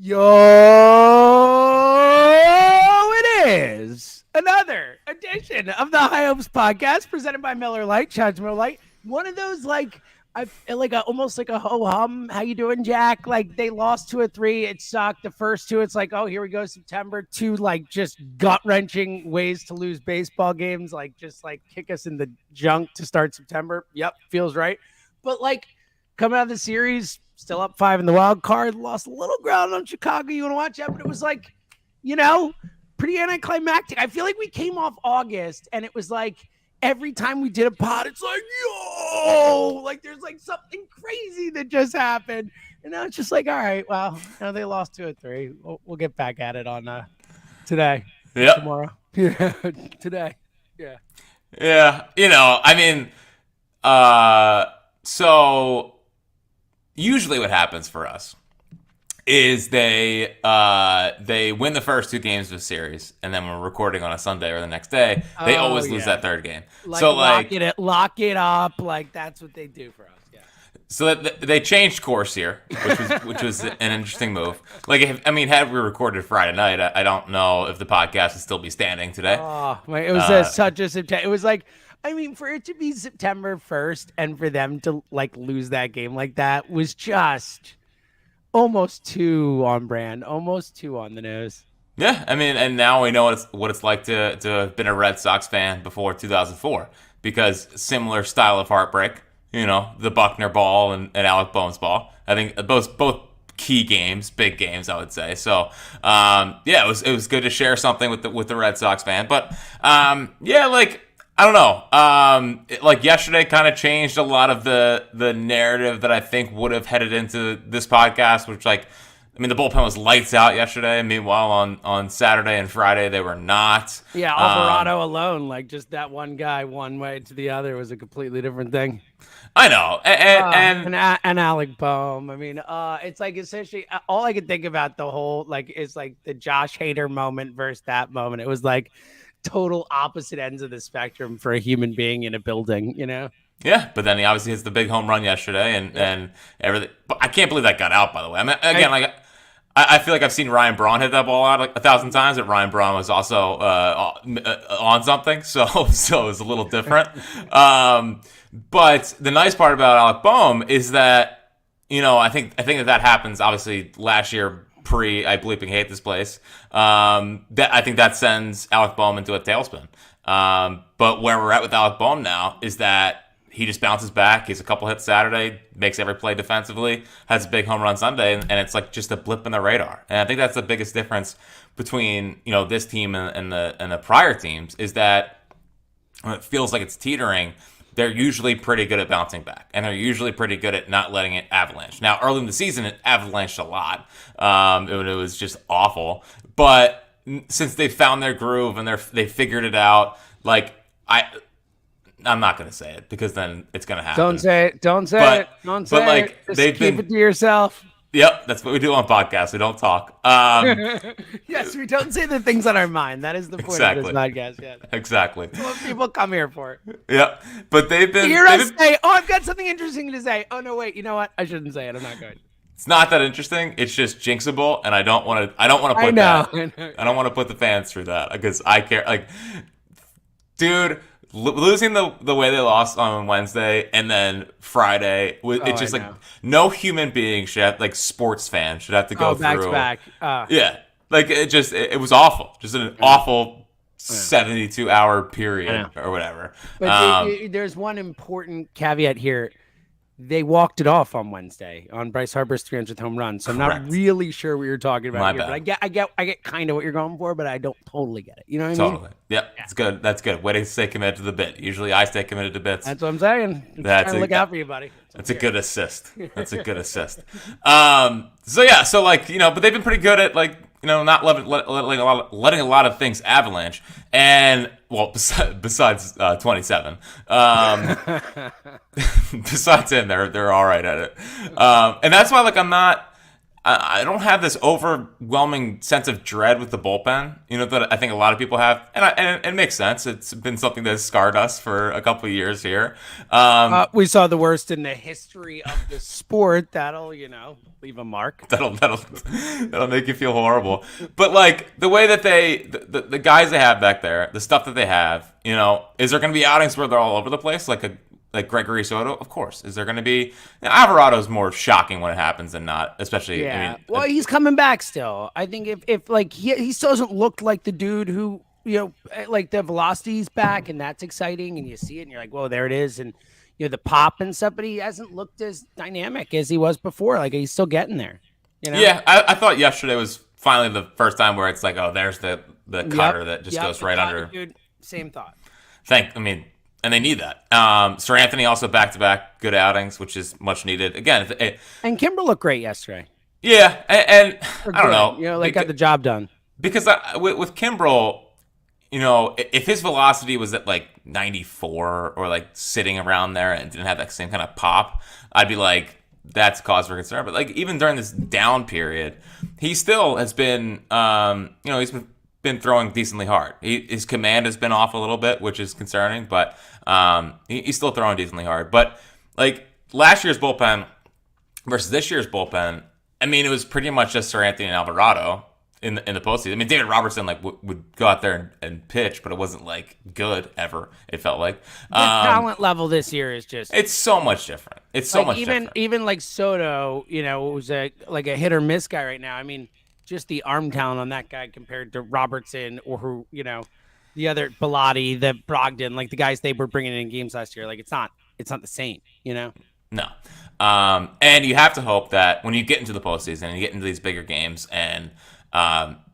Yo, it is another edition of the High Hopes podcast presented by Miller Lite. Shout out to Miller Lite. One of those almost like a ho hum. How you doing, Jack? Like they lost 2 or 3. It sucked. The first 2, it's like, oh, here we go, September. 2 like just gut wrenching ways to lose baseball games. Like just like kick us in the junk to start September. Yep, feels right. But like coming out of the series. Still up 5 in the wild card, lost a little ground on Chicago. You want to watch that? But it was like, pretty anticlimactic. I feel like we came off August and it was like every time we did a pod, it's like, yo, like there's like something crazy that just happened. And now it's just like, all right, well, they lost 2 or 3. We'll get back at it on today. Yeah. Tomorrow. Yeah. Today. Yeah. Yeah. So usually what happens for us is they win the first 2 games of the series, and then we're recording on a Sunday or the next day. They always lose that third game. Lock it up. Like that's what they do for us. Yeah. So they changed course here, which was an interesting move. Like, had we recorded Friday night, I don't know if the podcast would still be standing today. Oh, it was such a September. It was like. For it to be September 1st and for them to like lose that game like that was just almost too on brand, almost too on the nose. Yeah, and now we know what it's like to have been a Red Sox fan before 2004 because similar style of heartbreak, the Buckner ball and Alec Boehm's ball. I think both key games, big games, I would say. So, it was good to share something with the Red Sox fan, but I don't know. Yesterday kind of changed a lot of the narrative that I think would have headed into this podcast, which the bullpen was lights out yesterday. Meanwhile, on Saturday and Friday, they were not. Yeah, Alvarado alone, just that one guy one way to the other was a completely different thing. I know. And Alec Boehm. It's like essentially all I could think about the whole, is the Josh Hader moment versus that moment. It was like total opposite ends of the spectrum for a human being in a building, Yeah, but then he obviously hits the big home run yesterday and everything. But I can't believe that got out, by the way. I feel like I've seen Ryan Braun hit that ball out 1,000 times, but Ryan Braun was also on something, so it was a little different. But the nice part about Alec Boehm is that, I think that happens obviously last year. I bleeping hate this place. That I think that sends Alec Boehm into a tailspin. But where we're at with Alec Boehm now is that he just bounces back. He's a couple hits Saturday, makes every play defensively, has a big home run Sunday, and it's like just a blip in the radar. And I think that's the biggest difference between this team and the prior teams is that when it feels like it's teetering, they're usually pretty good at bouncing back, and they're usually pretty good at not letting it avalanche. Now, early in the season, it avalanched a lot. It was just awful. But since they found their groove and they figured it out, I'm not going to say it because then it's going to happen. Don't say it. Don't say it. Just keep it to yourself. Yep, that's what we do on podcasts. We don't talk. Yes, we don't say the things on our mind. That is the point of this podcast. Yeah. Exactly. That's what people come here for. Yep, but they've been... say, oh, I've got something interesting to say. Oh, no, wait, you know what? I shouldn't say it. I'm not going. It's not that interesting. It's just jinxable, and I don't want to put I don't want to put the fans through that because I care. Dude... Losing the way they lost on Wednesday and then Friday, it's just no human being should have, sports fan should have to go through. Back to back. Yeah. It was awful. Just an awful 72-hour period or whatever. But there's one important caveat here. They walked it off on Wednesday on Bryce Harper's 300th home run. So I'm not really sure what you're talking about here. But I get kind of what you're going for, but I don't totally get it. You know what I mean? Totally. Yep. Yeah. It's good. That's good. Way to stay committed to the bit. Usually I stay committed to bits. That's what I'm saying. Look out for you, buddy. That's a good assist. That's a good assist. But they've been pretty good at not letting a lot of things avalanche. And besides 27, besides him, they're all right at it. And that's why I'm not I don't have this overwhelming sense of dread with the bullpen, that I think a lot of people have, and it makes sense. It's been something that's scarred us for a couple of years here. We saw the worst in the history of the sport. That'll, leave a mark. That'll make you feel horrible. But like the way that the guys they have back there, the stuff that they have, is there going to be outings where they're all over the place, like Gregory Soto? Of course. Is there going to be? Alvarado's more shocking when it happens than not, especially. Yeah. Well, he's coming back still. I think if like he still doesn't look like the dude who like the velocity's back, and that's exciting, and you see it, and you're like, whoa, there it is, and the pop and stuff, but he hasn't looked as dynamic as he was before. Like he's still getting there. Yeah, I thought yesterday was finally the first time where it's like, oh, there's the cutter that just goes right under. Dude, same thought. And they need that. Sir Anthony also back-to-back good outings, which is much needed. Again, and Kimbrel looked great yesterday. Yeah, and I don't know. Got the job done. Because with Kimbrel, if his velocity was at like 94 or like sitting around there and didn't have that same kind of pop, I'd be like, that's cause for concern. But like even during this down period, he still has been, he's been throwing decently hard. His command has been off a little bit, which is concerning, but he's still throwing decently hard. But like last year's bullpen versus this year's bullpen, I mean, it was pretty much just Sir Anthony and Alvarado in the postseason. I mean, David Robertson would go out there and pitch, but it wasn't like good ever. It felt like the talent level this year is just—it's so much different. It's so much different. Even like Soto, who's a hit or miss guy right now. I mean, just the arm talent on that guy compared to Robertson or the other Bilotti, the Brogdon, like the guys they were bringing in games last year. Like it's not the same. No. And you have to hope that when you get into the postseason and you get into these bigger games and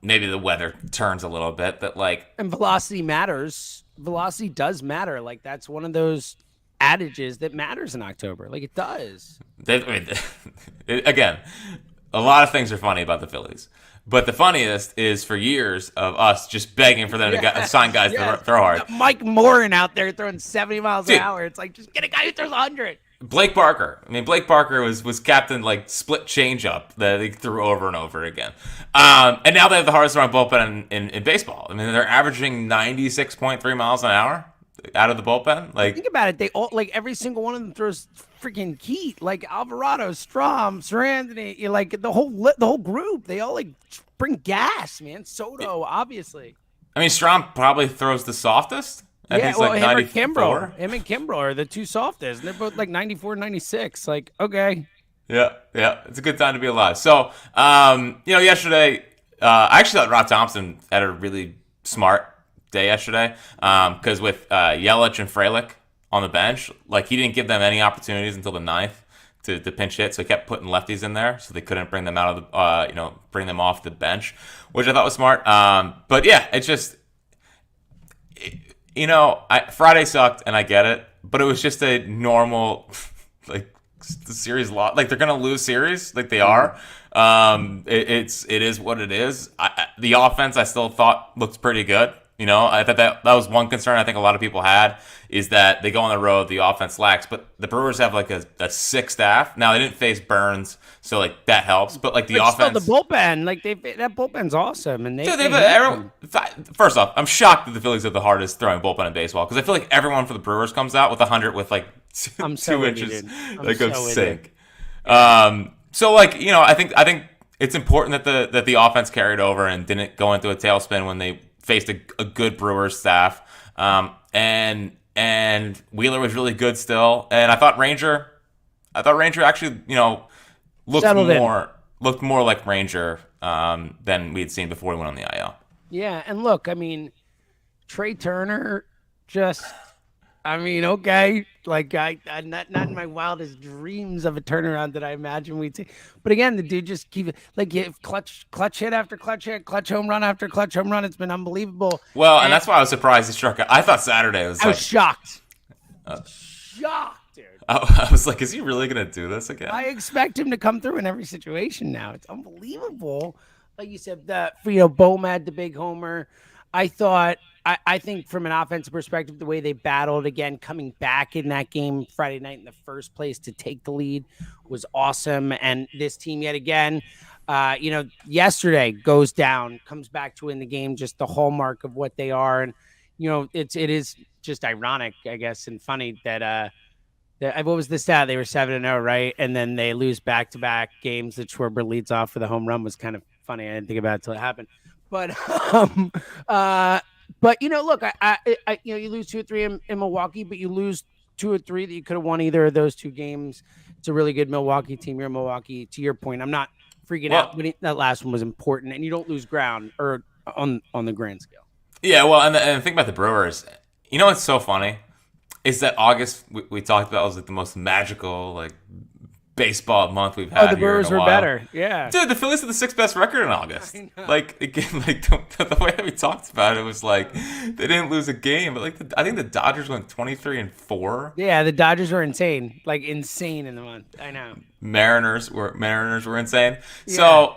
maybe the weather turns a little bit, that like, and velocity matters. Velocity does matter. Like that's one of those adages that matters in October. Like it does. Again, a lot of things are funny about the Phillies. But the funniest is for years of us just begging for them to sign guys to throw hard. Mike Morin out there throwing 70 miles an hour. It's like, just get a guy who throws 100. Blake Parker. I mean, Blake Parker was captain like split changeup that he threw over and over again. And now they have the hardest throwing bullpen in baseball. I mean, they're averaging 96.3 miles an hour out of the bullpen. Like, think about it. They all, like, every single one of them throws freaking heat. Like Alvarado, Strom, Sir Anthony, like the whole group. They all like bring gas, man. Soto, obviously. I mean, Strom probably throws the softest. Him and Kimbrel are the two softest. And they're both like 94, 96. Like, okay. Yeah. It's a good time to be alive. So, yesterday, I actually thought Rob Thompson had a really smart day yesterday because with Yelich and Frelick on the bench, like he didn't give them any opportunities until the ninth to pinch hit, so he kept putting lefties in there, so they couldn't bring them out of the bring them off the bench, which I thought was smart. But yeah, it's just Friday sucked, and I get it, but it was just a normal like the series loss. Like they're gonna lose series, like they are. It is what it is. The offense I still thought looked pretty good. I thought that was one concern I think a lot of people had is that they go on the road, the offense lacks, but the Brewers have like a sick staff. Now they didn't face Burns, so like that helps. But like the offense, still the bullpen, like that bullpen's awesome, and First off, I'm shocked that the Phillies have the hardest throwing bullpen in baseball because I feel like everyone for the Brewers comes out with 100 with like 2 inches of sink. So like I think it's important that the offense carried over and didn't go into a tailspin when they faced a good Brewers staff, and Wheeler was really good still, and I thought Ranger actually looked more like Ranger than we had seen before he went on the IL. Yeah, and look, I mean, Trey Turner okay, like I not in my wildest dreams of a turnaround that I imagine we'd see. But again, the dude just keep like clutch hit after clutch hit, clutch home run after clutch home run. It's been unbelievable. Well, and that's why I was surprised he struck out. I thought Saturday was. I was shocked. Shocked, dude. I was like, is he really gonna do this again? I expect him to come through in every situation now. It's unbelievable. Like you said, Bohm had the big homer. I think from an offensive perspective, the way they battled again, coming back in that game Friday night in the first place to take the lead was awesome. And this team yet again, Yesterday goes down, comes back to win the game, just the hallmark of what they are. And, it is just ironic, I guess, and funny that what was the stat? They were 7-0, right? And then they lose back-to-back games that Schwarber leads off for the home run. Was kind of funny. I didn't think about it until it happened. But look, you lose 2 or 3 in Milwaukee, but you lose 2 or 3 that you could have won either of those 2 games. It's a really good Milwaukee team. You're Milwaukee. To your point, I'm not freaking out. That last one was important, and you don't lose ground or on the grand scale. Yeah, well, and the thing about the Brewers, what's so funny is that August we talked about was like the most magical like baseball month we've had. Oh, the Brewers were better. Yeah, dude, the Phillies had the 6th best record in August. Like again, like the way that we talked about it was like they didn't lose a game, but like I think the Dodgers went 23-4. Yeah, the Dodgers were insane, like insane in the month. I know. Mariners were insane. Yeah. So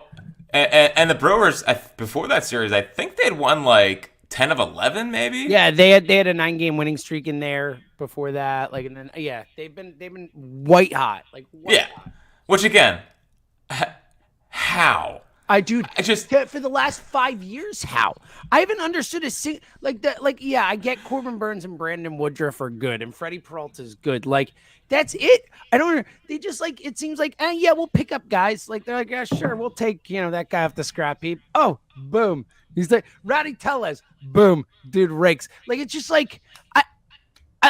and the Brewers before that series, I think they'd won like 10 of 11, maybe. Yeah, they had a 9-game winning streak in there before that. Like, and then they've been white hot. Like, hot. Which again, how? I just for the last 5 years, how? I haven't understood like that. Like, I get Corbin Burns and Brandon Woodruff are good, and Freddie Peralta is good. Like, that's it. I don't. They just like it seems like, we'll pick up guys. Like they're like, yeah, sure, we'll take that guy off the scrap heap. Oh, boom. He's like Rowdy Tellez. Boom, dude rakes. Like it's just like I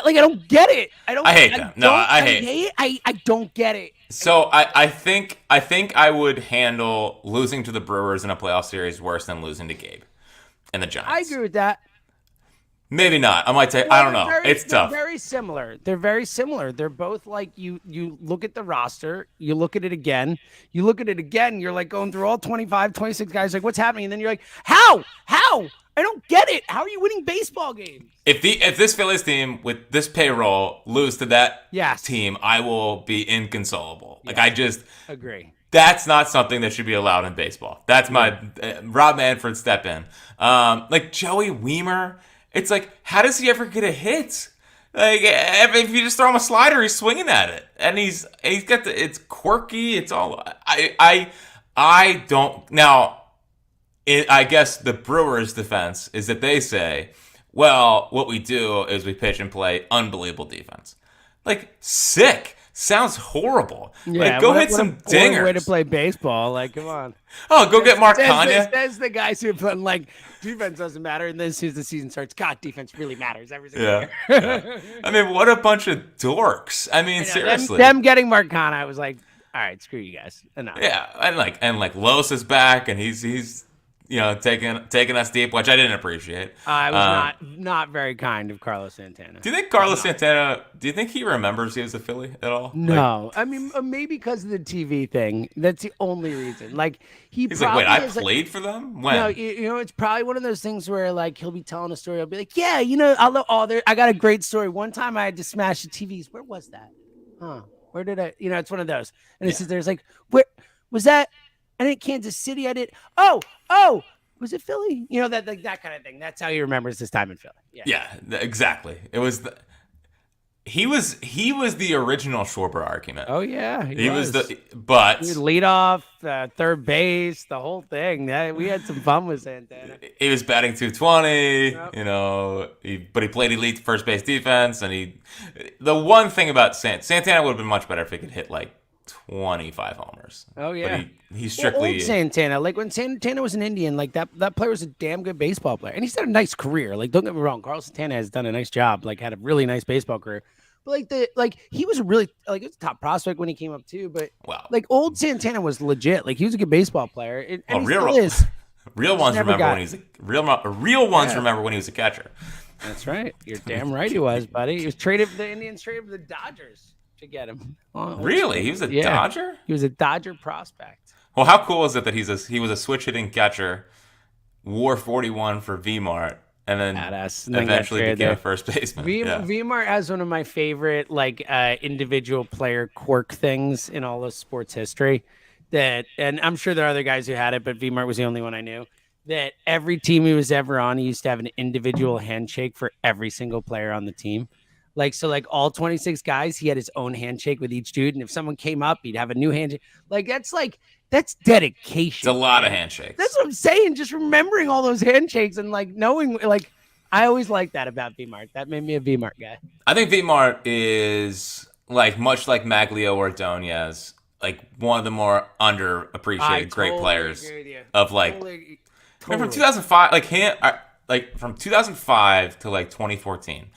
don't get it. I hate them. I hate it. I don't get it. So I think I would handle losing to the Brewers in a playoff series worse than losing to Gabe and the Giants. I agree with that. Maybe not. I might say I don't know. It's tough. They're very similar. They're both like you look at the roster, you look at it again, you're like going through all 25, 26 guys, like what's happening? And then you're like, how? I don't get it. How are you winning baseball games? If this Phillies team with this payroll lose to that team, I will be inconsolable. Like I just agree. That's not something that should be allowed in baseball. That's my Rob Manfred step in. Like Joey Wiemer. It's like, how does he ever get a hit? Like, if you just throw him a slider, he's swinging at it, and he's got it's quirky. It's all I don't now. I guess the Brewers' defense is that they say, well, what we do is we pitch and play unbelievable defense. Like sick. Sounds horrible. Yeah, like, go hit some dingers. Way to play baseball. Like, come on. Oh, go get Mark Kanya. That's the guys who put like defense doesn't matter, and then as soon as the season starts, God, defense really matters every single year. Yeah. I mean, what a bunch of dorks. I mean, seriously. Them getting Mark Kanya, I was like, all right, screw you guys. Enough. Yeah, and like Los is back, and he's taking us deep, which I didn't appreciate. I was not very kind of Carlos Santana. Do you think Carlos Santana? Do you think he remembers he was a Philly at all? No, I mean maybe because of the TV thing. That's the only reason. Like he's like, wait, I played for them. When? No, it's probably one of those things where like he'll be telling a story. I'll be like, yeah, I got a great story. One time I had to smash the TVs. Where was that? Huh? Where did I? It's one of those. And there's like, where was that? I did Kansas City. I did. Oh, was it Philly? That kind of thing. That's how he remembers his time in Philly. Yeah, exactly. It was he was the original Schwarber argument. Oh yeah, he was but lead off, third base, the whole thing. We had some fun with Santana. He was batting 220. Yep. But he played elite first base defense, and the one thing about Santana would have been much better if he could hit like 25 homers. Oh yeah, but he strictly old Santana. Like when Santana was an Indian, like that player was a damn good baseball player, and he's had a nice career. Like don't get me wrong, Carlos Santana has done a nice job. Like had a really nice baseball career. But he was a really he was a top prospect when he came up too. But like old Santana was legit. Like he was a good baseball player. And he still is. Real ones remember when he's real ones remember when he was a catcher. That's right. You're damn right he was, buddy. He was traded. The Indians traded for the Dodgers to get him. Really? He was a Dodger? He was a Dodger prospect. Well, how cool is it that he was a switch hitting catcher, wore 41 for V-Mart, and then eventually became a first baseman. V-Mart has one of my favorite individual player quirk things in all of sports history. And I'm sure there are other guys who had it, but V-Mart was the only one I knew. That every team he was ever on, he used to have an individual handshake for every single player on the team. Like, so like all 26 guys, he had his own handshake with each dude. And if someone came up, he'd have a new handshake. That's dedication. It's a lot man. of handshakes. That's what I'm saying. Just remembering all those handshakes and like knowing, like, I always liked that about V-Mart. That made me a V-Mart guy. I think V-Mart is like much like Maglio or Donez, like one of the more underappreciated great players of like from 2005, like him, like from 2005 to like 2014,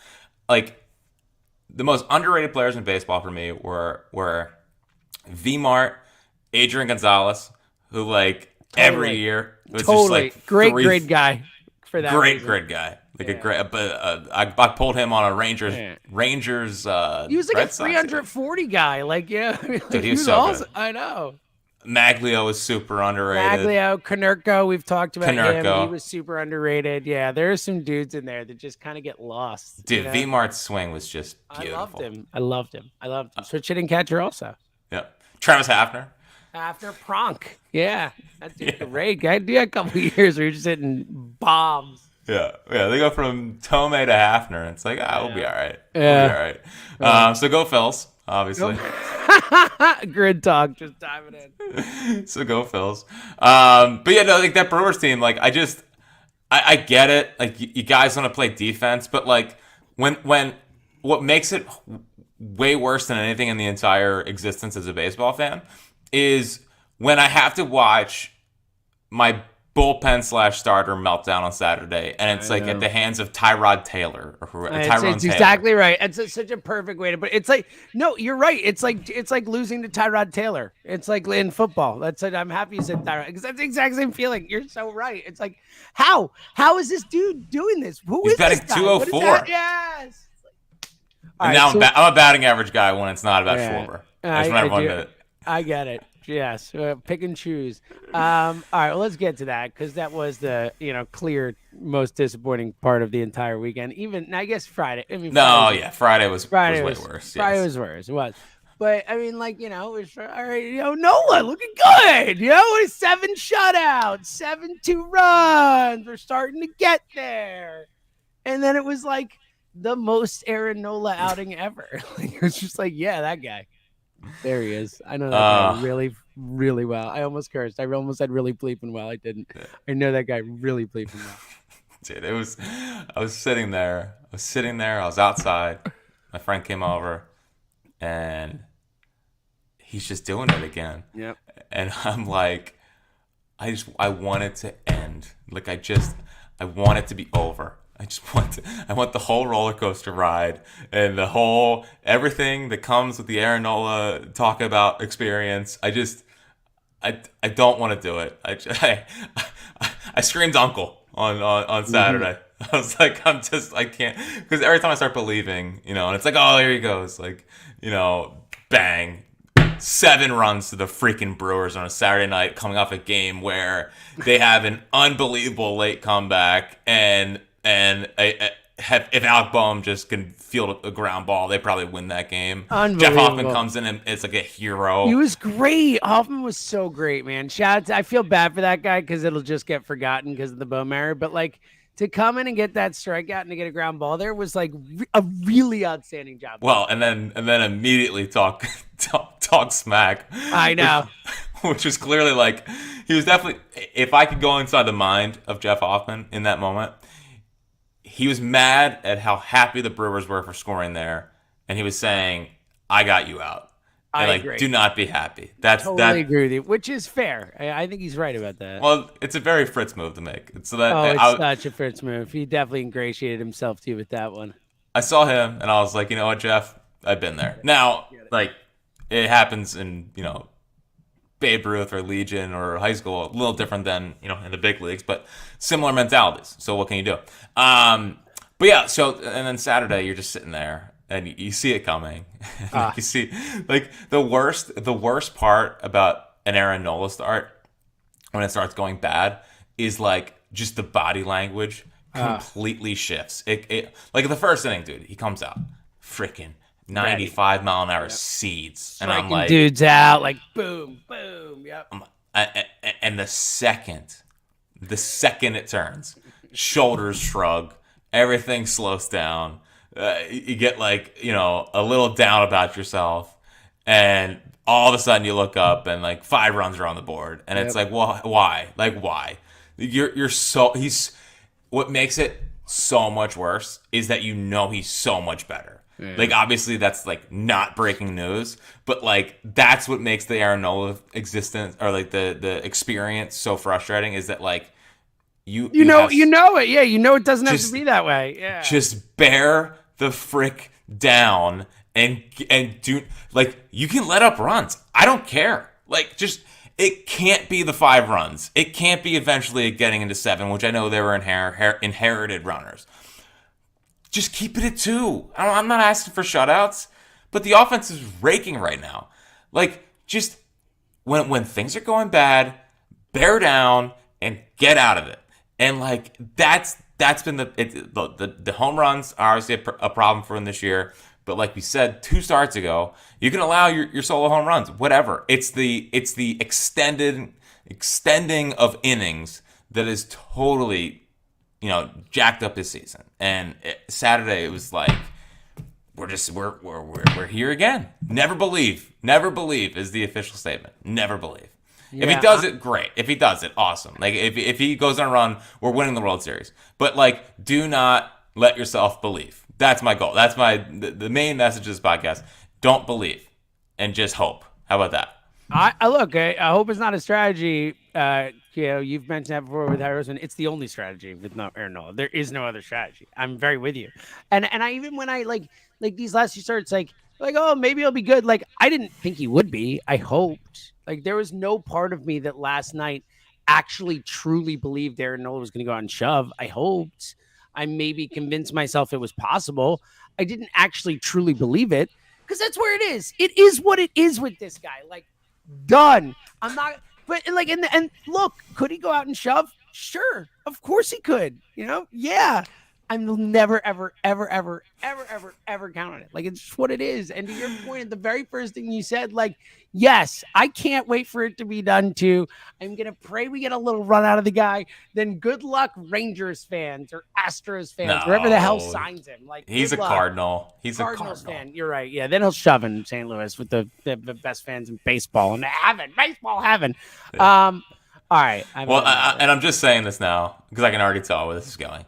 like the most underrated players in baseball for me were V-Mart, Adrian Gonzalez, who like every year was just like great grid guy for that. Great grid guy. Like a great, but I pulled him on a Rangers. He was like a 340 guy. Like, yeah, dude, he was so awesome. good. I know. Maglio was super underrated. Konerko, we've talked about him. He was super underrated. Yeah, there are some dudes in there that just kind of get lost. Dude, V-Mart's swing was just beautiful. I loved him. Switch hitting catcher also. Yeah, Travis Hafner. Pronk. Yeah, that's great. I did a couple of years where you're just hitting bombs. Yeah. They go from Tomei to Hafner, and it's like, we'll be all right. Yeah. We'll be all right. So go Phils, obviously. Grid talk, just diving in. So go Phils. But yeah, no, like that Brewers team, like I get it. Like you guys want to play defense, but like when what makes it way worse than anything in the entire existence as a baseball fan is when I have to watch my bullpen / starter meltdown on Saturday, and it's like at the hands of Tyrod Taylor or Tyrone it's Taylor. Exactly right. It's such a perfect way to put it. It's like, no, you're right. It's like losing to Tyrod Taylor. It's like in football. That's it. I'm happy you said Tyrod because that's the exact same feeling. You're so right. It's like, how is this dude doing this? He's batting 204. Yes. And now I'm a batting average guy when it's not about Schwarber. I get it. Yes, pick and choose. All right, well, let's get to that because that was the clear most disappointing part of the entire weekend. Even I guess Friday. Friday was way worse. Friday was worse. It was, but I mean, like it was all right. Nola looking good. With 7 shutouts, 7 2-runs. We're starting to get there, and then it was like the most Aaron Nola outing ever. It was just like, yeah, that guy. There he is. I know that guy really, really well. I almost cursed. I almost said really bleeping well. I didn't. I know that guy really bleeping well. Dude, I was sitting there. I was outside. My friend came over, and he's just doing it again. Yep. And I'm like, I want it to end. Like I want it to be over. I want the whole roller coaster ride and the whole everything that comes with the Aaron Nola talk about experience. I don't want to do it. I screamed uncle on Saturday. I was like, I can't, because every time I start believing, and it's like, oh, here he goes, like, bang. 7 runs to the freaking Brewers on a Saturday night coming off a game where they have an unbelievable late comeback and if Alec Boehm just can field a ground ball, they probably win that game. Jeff Hoffman comes in and it's like a hero. He was great. Hoffman was so great, man. I feel bad for that guy because it'll just get forgotten because of the Boehm error. But like to come in and get that strikeout and to get a ground ball there was like a really outstanding job. Well, and then immediately talk smack. I know. Which was clearly like he was definitely. If I could go inside the mind of Jeff Hoffman in that moment. He was mad at how happy the Brewers were for scoring there, and he was saying, "I got you out." And I agree. Do not be happy. Totally agree with you, which is fair. I think he's right about that. Well, it's a very Fritz move to make. It's such a Fritz move. He definitely ingratiated himself to you with that one. I saw him, and I was like, you know what, Jeff? I've been there. Now, like, it happens in Babe Ruth or Legion or high school, a little different than in the big leagues, but similar mentalities. So what can you do? But yeah, and then Saturday you're just sitting there and you see it coming. You see like the worst part about an Aaron Nola start when it starts going bad is like just the body language completely shifts. It like the first inning, dude, he comes out freaking 95 mile an hour seeds, and I'm like, dudes out, like boom, boom, yep. And the second it turns, shoulders shrug, everything slows down. you get like, a little down about yourself, and all of a sudden you look up and like 5 runs are on the board, and it's like, well, why? Like, why? He's what makes it so much worse is that he's so much better. Yeah. Like, obviously that's like not breaking news, but like that's what makes the Aaron Nola existence, or like the experience, so frustrating, is that like you know it. Yeah, it doesn't have to be that way. Yeah. Just bear the frick down and do, like, you can let up runs. I don't care. Like, just, it can't be the 5 runs. It can't be eventually getting into 7, which I know they were inherited runners. Just keep it at 2. I'm not asking for shutouts, but the offense is raking right now. Like, just when things are going bad, bear down and get out of it. And like that's been the home runs are obviously a problem for him this year. But like we said 2 starts ago, you can allow your solo home runs, whatever. It's the extending of innings that is totally, jacked up this season. And Saturday it was like, we're here again. Never believe is the official statement. Never believe. Yeah. If he does it, great. If he does it, awesome. Like, if he goes on a run, we're winning the World Series. But like, do not let yourself believe. That's my goal. That's the main message of this podcast. Don't believe and just hope. How about that? I hope it's not a strategy. You've mentioned that before with Harrison. It's the only strategy with Aaron Nola. There is no other strategy. I'm very with you. And I, even when I like these last few starts, like, oh, maybe he'll be good. Like, I didn't think he would be. I hoped. Like, there was no part of me that last night actually truly believed Aaron Nola was going to go out and shove. I hoped. I maybe convinced myself it was possible. I didn't actually truly believe it, because that's where it is. It is what it is with this guy. Like, done. I'm not. But like, and look, could he go out and shove? Sure, of course he could. Yeah. I'm never, ever, ever, ever, ever, ever, ever count on it. Like, it's just what it is. And to your point, the very first thing you said, like, yes, I can't wait for it to be done too. I'm going to pray we get a little run out of the guy. Then good luck, Rangers fans or Astros fans, wherever the hell signs him. Like, he's a Cardinal. He's a Cardinals fan. You're right. Yeah, then he'll shove in St. Louis with the best fans in baseball and baseball heaven. Yeah. All right. And I'm just saying this now because I can already tell where this is going.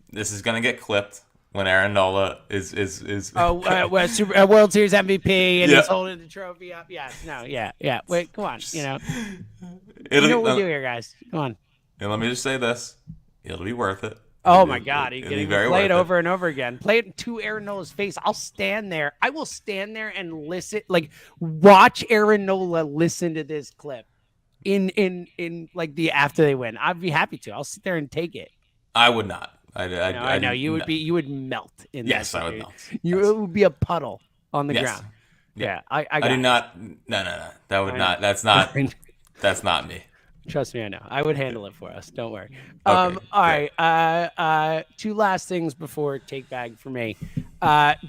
This is gonna get clipped when Aaron Nola is World Series MVP and he's holding the trophy up. Yeah. Wait, come on. You know what we do here, guys. Come on. And let me just say this: it'll be worth it. Oh my God, he can play it over and over again. Play it to Aaron Nola's face. I'll stand there. I will stand there and listen. Like, watch Aaron Nola listen to this clip in like after they win. I'd be happy to. I'll sit there and take it. I would not. I know you would be. You would melt in. Yes, that, I would melt. It would be a puddle on the ground. Yeah, I do not. No. That would not. That's not. That's not me. Trust me, I know. I would handle it for us. Don't worry. Okay, all right. 2 last things before take bag for me.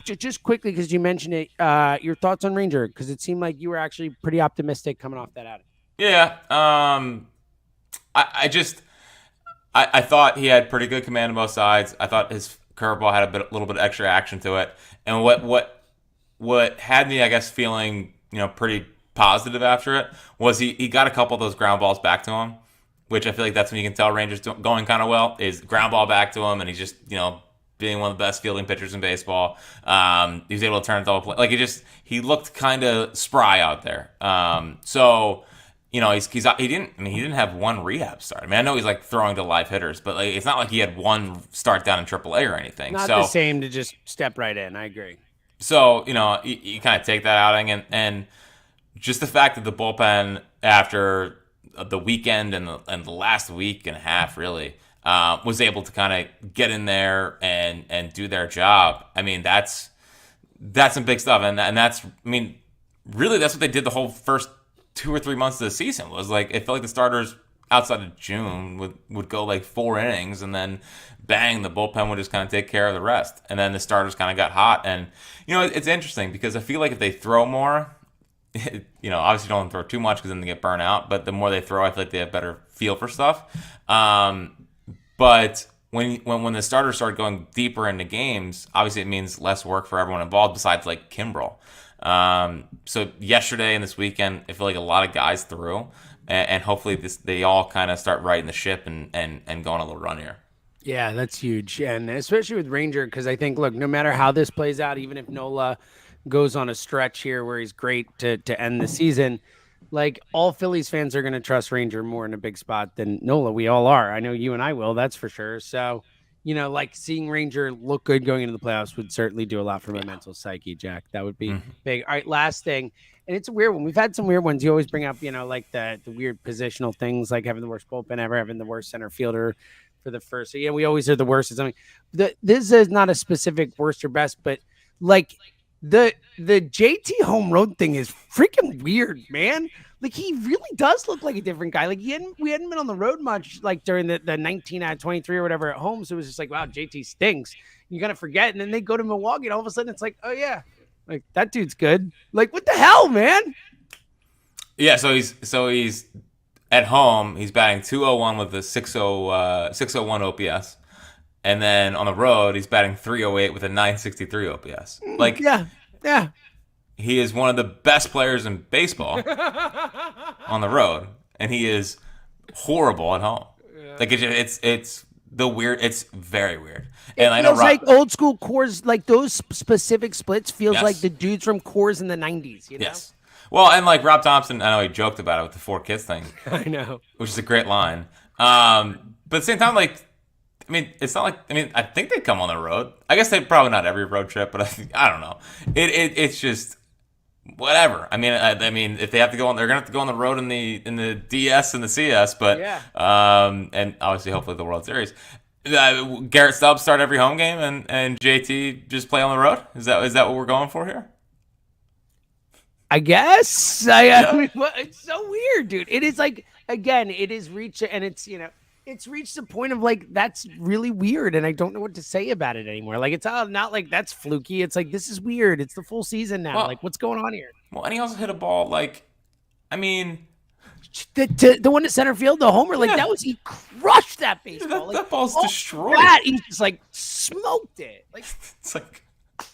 Just quickly, because you mentioned it. Your thoughts on Ranger? Because it seemed like you were actually pretty optimistic coming off that outing. Yeah. I thought he had pretty good command on both sides. I thought his curveball had a little bit of extra action to it. And what had me, I guess, feeling pretty positive after it was he got a couple of those ground balls back to him, which I feel like that's when you can tell Rangers going kind of well, is ground ball back to him, and he's just being one of the best fielding pitchers in baseball. He was able to turn double play. Like, he looked kind of spry out there. So. He didn't have one rehab start. I mean, I know he's like throwing to live hitters, but like, it's not like he had one start down in AAA or anything. Not the same to just step right in. I agree. So, you kind of take that outing and just the fact that the bullpen after the weekend and the last week and a half really was able to kind of get in there and do their job. I mean, that's some big stuff. And that's, I mean, really that's what they did the whole first 2 or 3 months of the season. Was like, it felt like the starters outside of June would go like 4 innings, and then bang, the bullpen would just kind of take care of the rest. And then the starters kind of got hot. And it's interesting because I feel like if they throw more, obviously don't throw too much because then they get burnt out. But the more they throw, I feel like they have better feel for stuff. But when the starters start going deeper into games, obviously it means less work for everyone involved besides like Kimbrel. So yesterday and this weekend, I feel like a lot of guys threw, and hopefully they all kind of start righting the ship and going a little run here. Yeah, that's huge. And especially with Ranger, because I think, look, no matter how this plays out, even if Nola goes on a stretch here where he's great to end the season, like all Phillies fans are going to trust Ranger more in a big spot than Nola. We all are. I know you and I will, that's for sure. So, like seeing Ranger look good going into the playoffs would certainly do a lot for my mental psyche, Jack. That would be big. All right, last thing. And it's a weird one. We've had some weird ones. You always bring up, like the weird positional things, like having the worst bullpen ever, having the worst center fielder for the first. So, we always are the worst at something. This is not a specific worst or best, but like the JT home run thing is freaking weird, man. Like he really does look like a different guy. Like we hadn't been on the road much, like during the 19 out of 23 or whatever at home. So it was just like, wow, JT stinks. You gotta forget. And then they go to Milwaukee, and all of a sudden it's like, oh yeah, like that dude's good. Like what the hell, man? Yeah, so he's at home. He's batting 201 with a 601 OPS, and then on the road he's batting 308 with a 963 OPS. Like yeah. He is one of the best players in baseball on the road, and he is horrible at home. Yeah. Like it's the weird. It's very weird. And I know like old school Coors, like those specific splits feels like the dudes from Coors in the 90s. You know? Yes. Well, and like Rob Thompson, I know he joked about it with the 4 kids thing. I know, which is a great line. But at the same time, like, I mean, it's not like, I think they come on the road. I guess they probably not every road trip, but I don't know. It's just whatever. I mean, if they have to go on, they're gonna have to go on the road in the DS and the CS. But and obviously, hopefully, the World Series. Garrett Stubbs start every home game, and JT just play on the road. Is that what we're going for here? I guess. I mean, it's so weird, dude. It is like, again, it is reached, and it's reached the point of like, that's really weird, and I don't know what to say about it anymore. Like, it's not like that's fluky. It's like, this is weird. It's the full season now. Like, what's going on here? Well, and he also hit a ball, like, I mean, the one to center field, the homer, like that was, he crushed that baseball. That ball's destroyed. He just like smoked it. Like, it's like,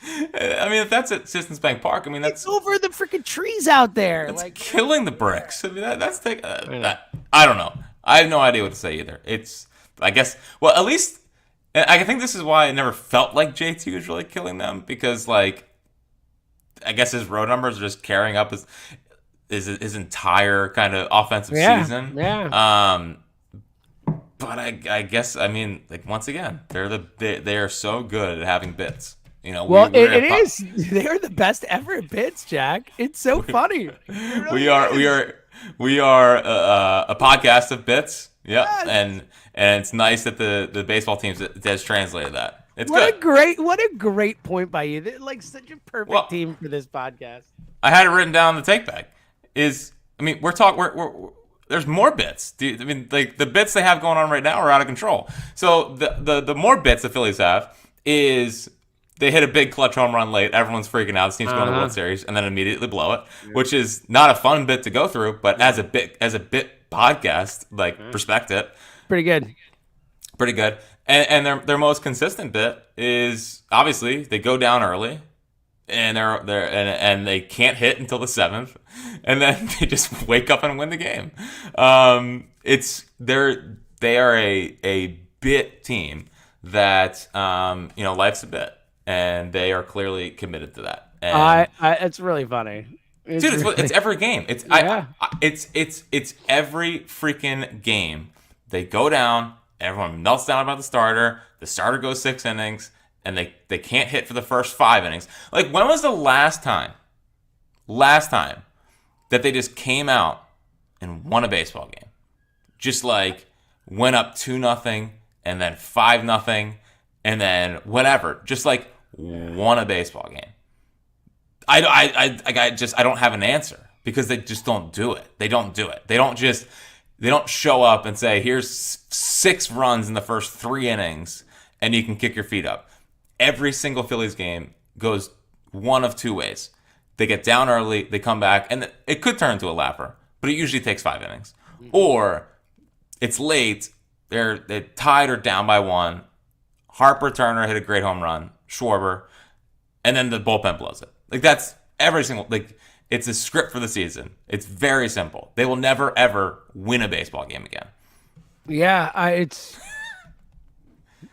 I mean, if that's at Citizens Bank Park, I mean, that's over the freaking trees out there. It's like killing the bricks. I mean, that's like, I don't know. I have no idea what to say either. It's, I guess, well, at least, I think this is why it never felt like JT was really killing them, because, like, I guess his road numbers are just carrying up his entire kind of offensive season. Yeah. But I guess, I mean, like, once again, they are so good at having bits. Well, it is. They're the best ever at bits, Jack. It's so funny. We are a podcast of bits. Yeah, yes. And it's nice that the baseball teams has translated that. It's good. What a great point by you. They're like such a perfect team for this podcast. I had it written down in the take back. There's more bits. Like the bits they have going on right now are out of control. So the more bits the Phillies have is, they hit a big clutch home run late. Everyone's freaking out. This team's going to the World Series, and then immediately blow it, which is not a fun bit to go through. But as a bit podcast, like, respect it. Pretty good. And their most consistent bit is, obviously, they go down early, and and they can't hit until the 7th, and then they just wake up and win the game. They are a bit team that life's a bit. And they are clearly committed to that. And it's really funny, it's every game. It's it's every freaking game. They go down, everyone melts down about the starter. The starter goes 6 innings, and they can't hit for the first 5 innings. Like, when was the last time that they just came out and won a baseball game? Just like went up 2-0 and then 5-0 and then whatever. Just like won a baseball game. I don't have an answer, because they just don't do it. They don't do it. They don't show up and say, here's 6 runs in the first 3 innings and you can kick your feet up. Every single Phillies game goes one of 2 ways. They get down early, they come back, and it could turn into a lapper, but it usually takes 5 innings. Or it's late They're tied or down by 1. Harper, Turner hit a great home run. Schwarber, and then the bullpen blows it. Like that's every single like. It's a script for the season. It's very simple. They will never ever win a baseball game again. Yeah, it's.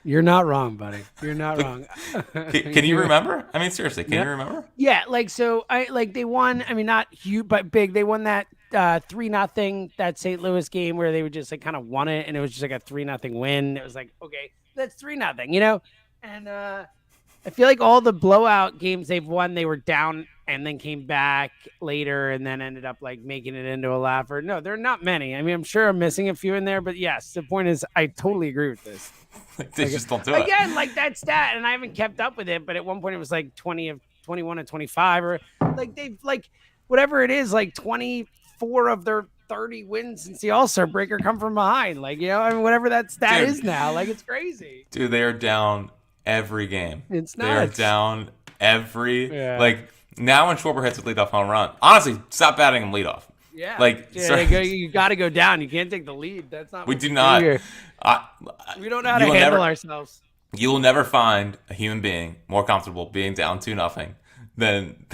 You're not wrong, buddy. You're not wrong. Can you remember? I mean, seriously, can you remember? Yeah, they won. I mean, not huge, but big. They won that 3-0 that St. Louis game where they would just like kind of won it, and it was just like a 3-0 win. It was like, okay, that's 3-0, And I feel like all the blowout games they've won, they were down and then came back later and then ended up like making it into a laugher. No, there are not many. I mean, I'm sure I'm missing a few in there, but yes, the point is I totally agree with this. They just don't do it. Again, like that stat, and I haven't kept up with it, but at one point it was like 21 and 25, or like they've like whatever it is, like 24 of their 30 wins since the All-Star break come from behind. Like, I mean, whatever that stat is now, like it's crazy. Dude, they are down every game. It's nuts. They are down every like now when Schwarber hits a leadoff home run. Honestly, stop batting him leadoff. Yeah, like you got to go down. You can't take the lead. That's not. We do not. We don't know how to handle ourselves. You will never find a human being more comfortable being down 2-0 than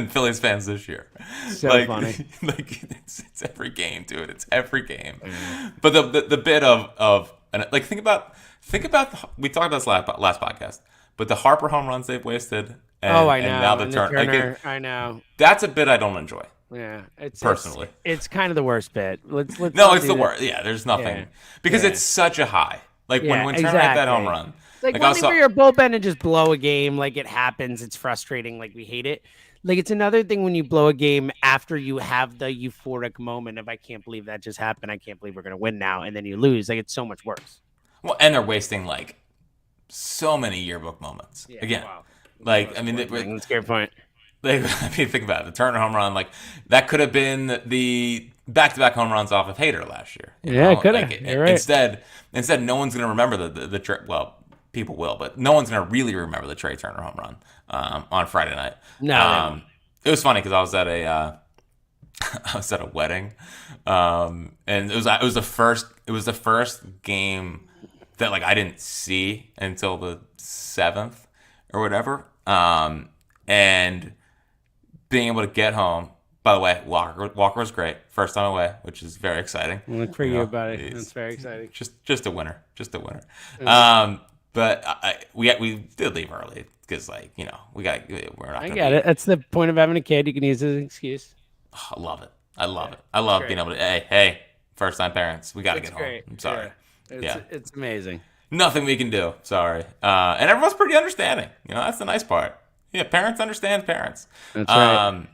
Phillies fans this year. So funny. Like it's every game, dude. It's every game. But the bit of like think about we talked about this last podcast, but the Harper home runs they've wasted. And, I know. And now the Turner. I know. That's a bit I don't enjoy. Yeah, personally, it's kind of the worst bit. Let's no, it's the worst. Yeah, there's nothing because it's such a high. Like when Turner hit that home run, like one thing for your bullpen to just blow a game, like it happens. It's frustrating. Like we hate it. Like it's another thing when you blow a game after you have the euphoric moment of I can't believe that just happened. I can't believe we're gonna win now, and then you lose. Like it's so much worse. Well, and they're wasting like so many yearbook moments. Yeah, Again, wow. like I mean, that's a good point. Like, I mean, think about it. The Turner home run, like that could have been the back-to-back home runs off of Hader last year. It could have. Like, right. Instead, no one's going to remember the well, people will, but no one's going to really remember the Trey Turner home run on Friday night. No, it was funny because I was at a wedding, and it was the first game that like I didn't see until the 7th or whatever, and being able to get home. By the way, Walker was great. First time away, which is very exciting. Good for you, buddy. That's very exciting. Just a winner. But we did leave early because we're not. I get it. That's the point of having a kid. You can use it as an excuse. Oh, I love it. I love being able to. Hey, first time parents. We got to get home. Great. I'm sorry. It's amazing. Nothing we can do. Sorry. And everyone's pretty understanding. That's the nice part. Yeah, parents understand parents. That's right.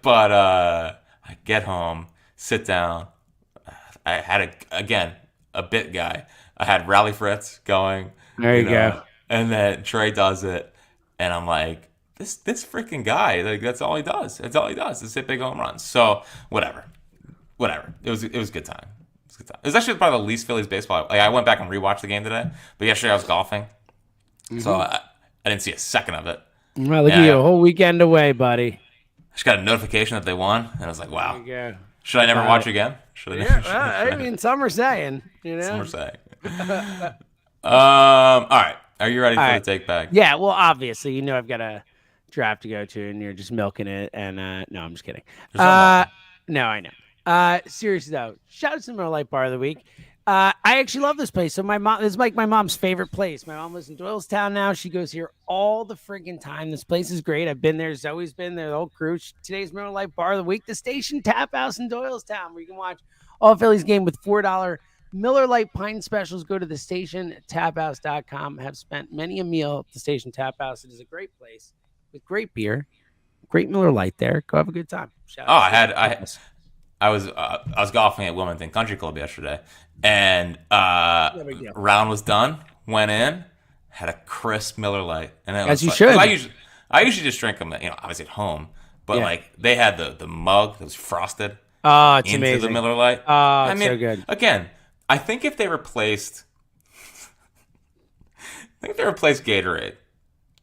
But I get home, sit down. I had a bit guy. I had Rally Fritz going. There you go. And then Trey does it, and I'm like, this freaking guy. Like that's all he does. That's all he does is hit big home runs. So whatever. It was a good time. It was actually probably the least Phillies baseball. Like I went back and rewatched the game today, but yesterday I was golfing, so I didn't see a second of it. Well, look at you, a whole weekend away, buddy. I just got a notification that they won, and I was like, "Wow, should I never watch again?" I mean, some are saying, Some are saying. All right, are you ready for the take back? Yeah, well, obviously, I've got a draft to go to, and you're just milking it. And no, I'm just kidding. No, I know. Seriously though, shout out to the Miller Lite Bar of the Week. I actually love this place. So this is like my mom's favorite place. My mom lives in Doylestown now. She goes here all the friggin' time. This place is great. I've been there. Zoe's been there. The whole crew. Today's Miller Lite Bar of the Week, the Station Tap House in Doylestown, where you can watch all Phillies game with $4 Miller Lite Pint specials. Go to thestationtaphouse.com. Have spent many a meal at the Station Tap House. It is a great place with great beer, great Miller Lite there. Go have a good time. I was golfing at Wilmington Country Club yesterday, and round was done. Went in, had a crisp Miller Lite, and as you should. I usually just drink them, obviously at home, but like they had the mug that was frosted. Oh, it's into amazing. The Miller Lite. Oh, it's so good. Again, I think if they replaced Gatorade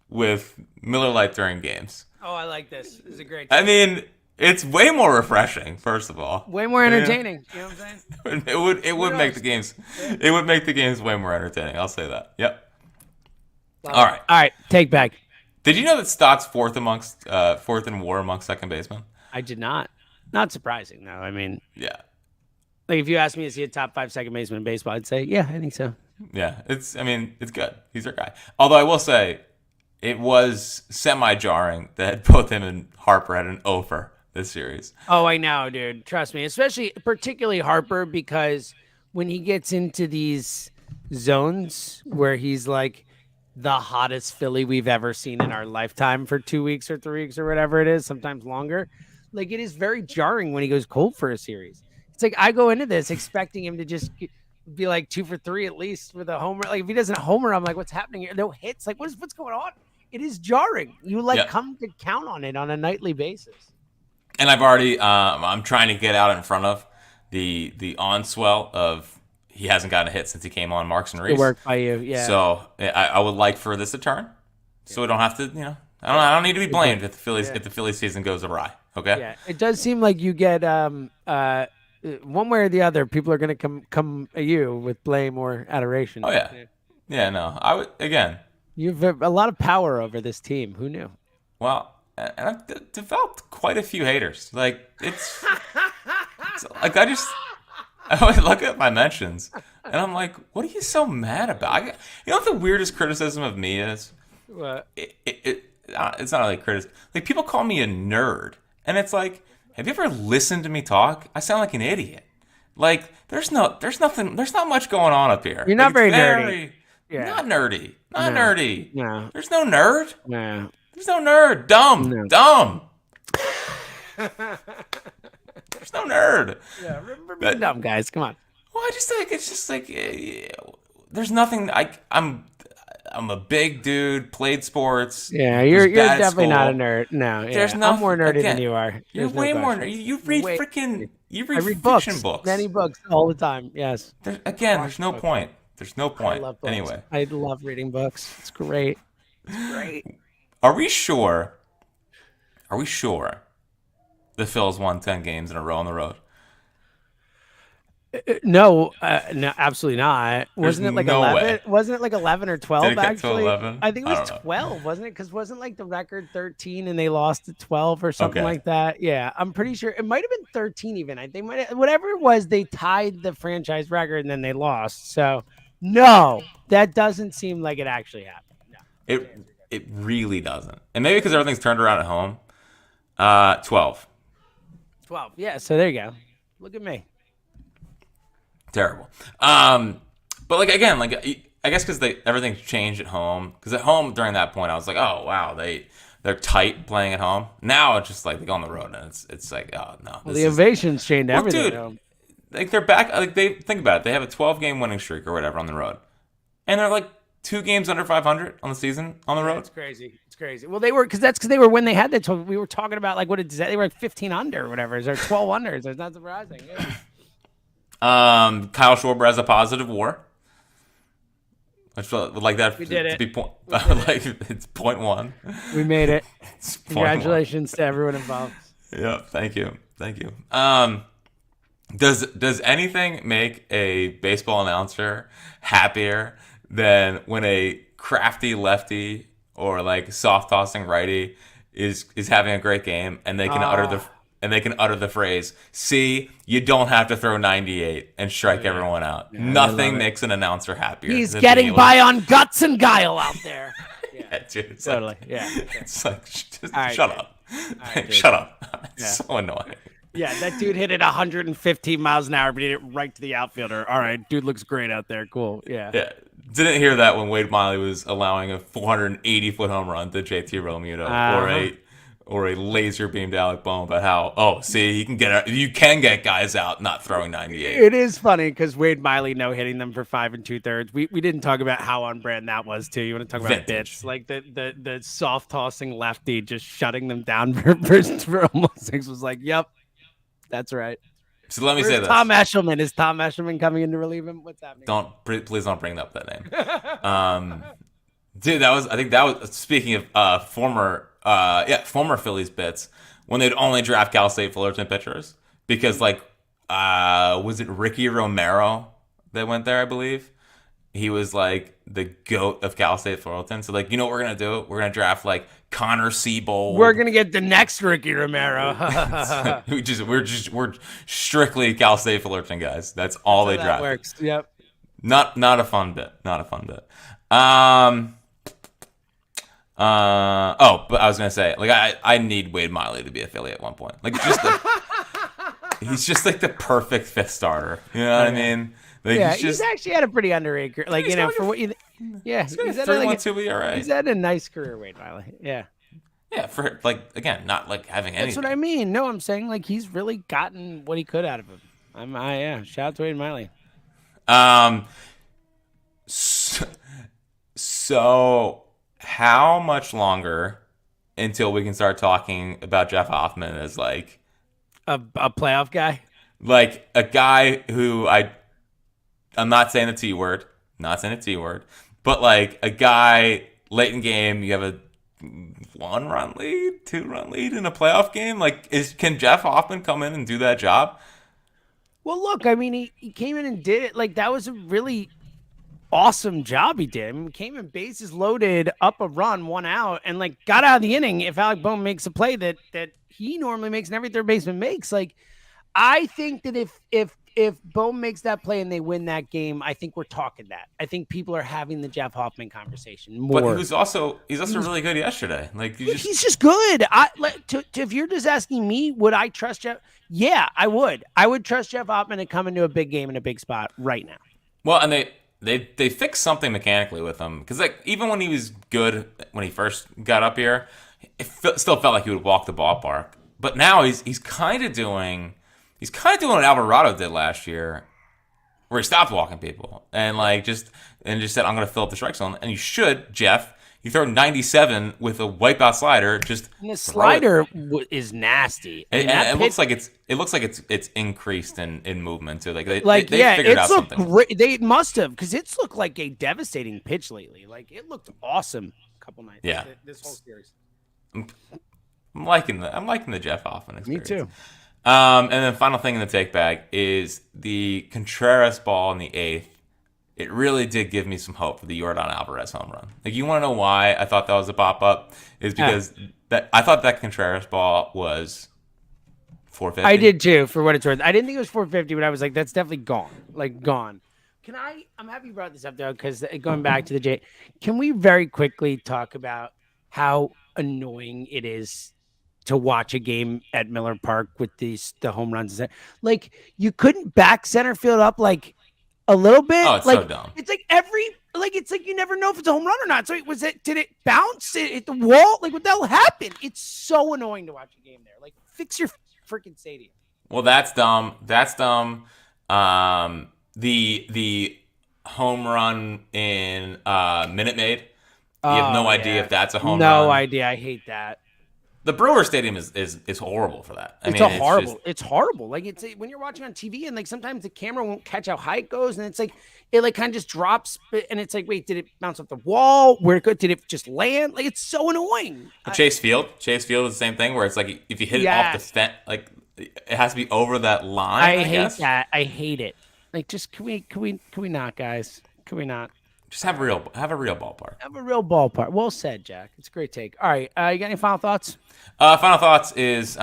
with Miller Lite during games. Oh, I like this. This is a great. I mean, It's way more refreshing. First of all, Way more entertaining. You know what I'm saying? It would make the games. Yeah. It would make the games way more entertaining. I'll say that. Yep. Love All it. right. All right. Take back. Did you know that Stott's fourth in WAR amongst second basemen? I did not. Not surprising though. I mean, Yeah. like if you asked me, is he a top 5 second baseman in baseball? I'd say, yeah, I think so. Yeah. It's good. He's our guy. Although I will say, it was semi-jarring that both him and Harper had an over this series. Oh, I know, dude. Trust me. Particularly Harper, because when he gets into these zones where he's like the hottest Philly we've ever seen in our lifetime for 2 weeks or 3 weeks or whatever it is, sometimes longer, like it is very jarring when he goes cold for a series. It's like I go into this expecting him to just be like 2 for 3 at least with a homer. Like if he doesn't homer, I'm like, what's happening here? No hits. Like what's going on? It is jarring. You come to count on it on a nightly basis. And I've already, I'm trying to get out in front of the on-swell of he hasn't gotten a hit since he came on Marks and Reese. Good work by you, yeah. So I would like for this to turn, so we don't have to, I don't need to be blamed if the Phillies season goes awry. Okay. Yeah, it does seem like you get one way or the other. People are going to come at you with blame or adoration. Oh yeah. No, I would again. You have a lot of power over this team. Who knew? Well. And I've developed quite a few haters. Like it's like I always look at my mentions and I'm like, what are you so mad about? You know what the weirdest criticism of me is? What? It's not really criticism. Like people call me a nerd, and it's like, have you ever listened to me talk? I sound like an idiot. Like there's not much going on up here. You're not very nerdy. Yeah. Not nerdy. Not nerdy. No. There's no nerd. No. There's no nerd. Dumb. No. Dumb. There's no nerd. Yeah, remember being dumb, guys. Come on. Well, it's just like there's nothing. I'm a big dude. Played sports. Yeah, you're definitely not a nerd. No, yeah. There's I'm more nerdy than you are. You're way more nerdy. You read I read fiction books. Many books all the time. Yes. There's no point. There's no point. I love books. Anyway, I love reading books. It's great. It's great. Are we sure the Phils won 10 games in a row on the road? No, absolutely not. Wasn't it like no 11? way. Wasn't it like 11 or 12 Did it get actually? to 11? I think it was don't know. 12, wasn't it? Because wasn't like the record 13 and they lost to 12 or something like that? Yeah, I'm pretty sure it might have been 13 even. I think whatever it was, they tied the franchise record and then they lost. So no, that doesn't seem like it actually happened. No. It really doesn't. And maybe because everything's turned around at home. 12. 12. Yeah, so there you go. Look at me. Terrible. But like again, like I guess because everything's changed at home. Because at home during that point, I was like, oh wow, they're tight playing at home. Now it's just like they go on the road and it's like, oh no. Well, the ovations changed everything. Dude, like they're back. Like think about it. They have a 12-game winning streak or whatever on the road, and they're like 2 games under 500 on the season on the road. It's crazy. It's crazy. Well, they were because they were when they had that. We were talking about like they were like 15 under or whatever. Is there 12 unders? It's not surprising. Yeah. Kyle Schwarber has a positive WAR. I would like that to be point. Like it's 0.1. We made it. Congratulations to everyone involved. Yeah, thank you. Does anything make a baseball announcer happier than when a crafty lefty or like soft tossing righty is having a great game and they can utter the phrase, "See, you don't have to throw 98 and strike everyone out." Yeah, nothing makes an announcer happier. He's getting by on guts and guile out there. Yeah, dude. It's totally. Like, yeah. It's like, just right, shut dude. up. Right, shut up. It's so annoying. Yeah, that dude hit it 115 miles an hour, but he hit it right to the outfielder. All right, dude looks great out there. Cool. Yeah. Didn't hear that when Wade Miley was allowing a 480-foot home run to JT Realmuto or a laser beam to Alec Bohm about how, you can get guys out not throwing 98. It is funny because Wade Miley hitting them for 5 2/3. We didn't talk about how on brand that was too. You want to talk about bits like the soft tossing lefty just shutting them down for almost 6 was like, yep, that's right. So let me say this. Tom Eshelman. Is Tom Eshelman coming in to relieve him? What's happening? Please don't bring up that name. Dude, I think that was speaking of former Phillies bits. when they'd only draft Cal State Fullerton pitchers because was it Ricky Romero that went there? I believe he was like the GOAT of Cal State Fullerton. So you know what we're gonna do? We're gonna draft Connor Seabold. We're gonna get the next Ricky Romero. we're strictly Cal State Fullerton guys. That's all they draft. That works. Yep. Not a fun bit. Not a fun bit. But I was gonna say, I need Wade Miley to be a Philly at one point. He's just the perfect fifth starter. You know what I mean? He's actually had a pretty underrated career. For what you, he's got a 3.12 ERA. He's had a nice career, Wade Miley. Yeah. Yeah, for again, not having anything. That's what I mean. No, I'm saying he's really gotten what he could out of him. Shout out to Wade Miley. So how much longer until we can start talking about Jeff Hoffman as a playoff guy? A guy who I'm not saying the T word, but a guy late in game, you have a 1-run lead, 2-run lead in a playoff game. Can Jeff Hoffman come in and do that job? Well, look, I mean, he came in and did it. That was a really awesome job he did. I mean, he came in bases loaded, up a run, 1 out, and got out of the inning. If Alec Bohm makes a play that he normally makes and every third baseman makes, I think that if Bohm makes that play and they win that game, I think we're talking that. I think people are having the Jeff Hoffman conversation more. But he was also really good yesterday. He's just good. If you're just asking me, would I trust Jeff? Yeah, I would. I would trust Jeff Hoffman to come into a big game in a big spot right now. Well, and they fixed something mechanically with him because even when he was good when he first got up here, it still felt like he would walk the ballpark. But now he's kind of doing what Alvarado did last year, where he stopped walking people and just said, I'm going to fill up the strike zone. And you should, Jeff. You throw 97 with a wipeout slider. And the slider is nasty. And it looks like it's increased in movement too. They figured out something. Great. They must have, because it's looked like a devastating pitch lately. It looked awesome a couple nights. Yeah, this whole series. I'm liking the Jeff Hoffman experience. Me too. And then final thing in the take bag is the Contreras ball in the 8th. It really did give me some hope for the Yordan Alvarez home run. You want to know why I thought that was a pop-up? Is because I thought that Contreras ball was 450. I did too, for what it's worth. I didn't think it was 450, but I was like, that's definitely gone. Gone. I'm happy you brought this up, though, because going back to the J, can we very quickly talk about how annoying it is to watch a game at Miller Park with the home runs? You couldn't back center field up a little bit. Oh, it's so dumb. It's you never know if it's a home run or not. So did it bounce? It hit the wall? What the hell happened? It's so annoying to watch a game there. Fix your freaking stadium. Well, that's dumb. The home run in Minute Maid. You have no idea if that's a home run. No idea. I hate that. The Brewers Stadium is horrible for that. It's horrible. When you're watching on TV and sometimes the camera won't catch how high it goes, and it kind of just drops, and it's wait, did it bounce off the wall? Did it just land? It's so annoying. Chase Field is the same thing where it's if you hit it off the fence, it has to be over that line. I hate that. I hate it. Just can we not, guys? Can we not? Just have a real ballpark. Have a real ballpark. Well said, Jack. It's a great take. All right. You got any final thoughts? Final thoughts is,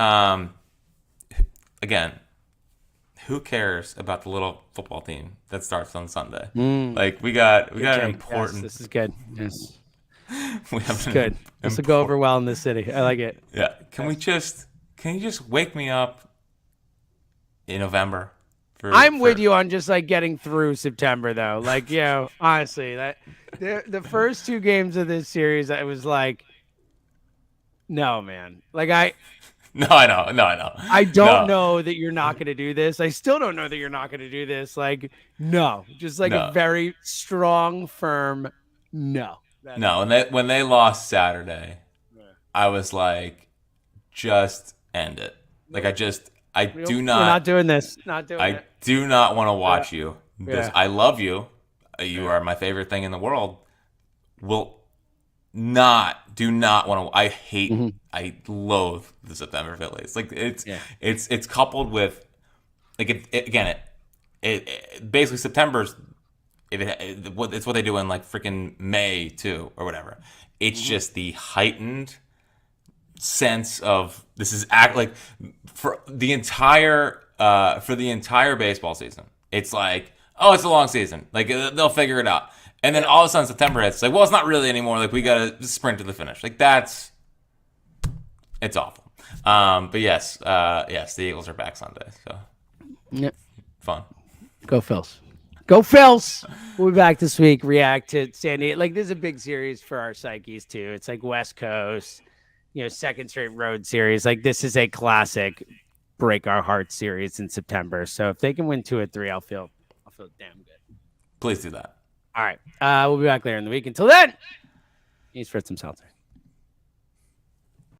again, who cares about the little football team that starts on Sunday? We got an important. Yes, this is good. Yes. This is good. This will go over well in this city. I like it. Yeah. Can you just wake me up in November? I'm with you on just getting through September though. Honestly, that the first 2 games of this series, I was no, man. I know. I don't know that you're not going to do this. I still don't know that you're not going to do this. No, just a very strong, firm no. No, when they lost Saturday, I was just end it. We're not doing this. I do not want to watch you. I love you. You are my favorite thing in the world. do not want to. I loathe the September Phillies. Like it's coupled with like it basically September's it's what they do in like freaking May too or whatever. It's just the heightened sense of this is like for the entire baseball season. It's like, oh, it's a long season. Like they'll figure it out. And then all of a sudden September hits. Like, well, it's not really anymore. Like we gotta sprint to the finish. Like it's awful. But yes, the Eagles are back Sunday. So fun. Go Phils. Go Phils. We'll be back this week. React to San Diego. Like this is a big series for our psyches too. It's like West Coast, second straight road series. Like this is a classic break our hearts series in September. So if they can win 2 or 3, I'll feel damn good. Please do that. All right. We'll be back later in the week. Until then, he's Fritz and Seltzer.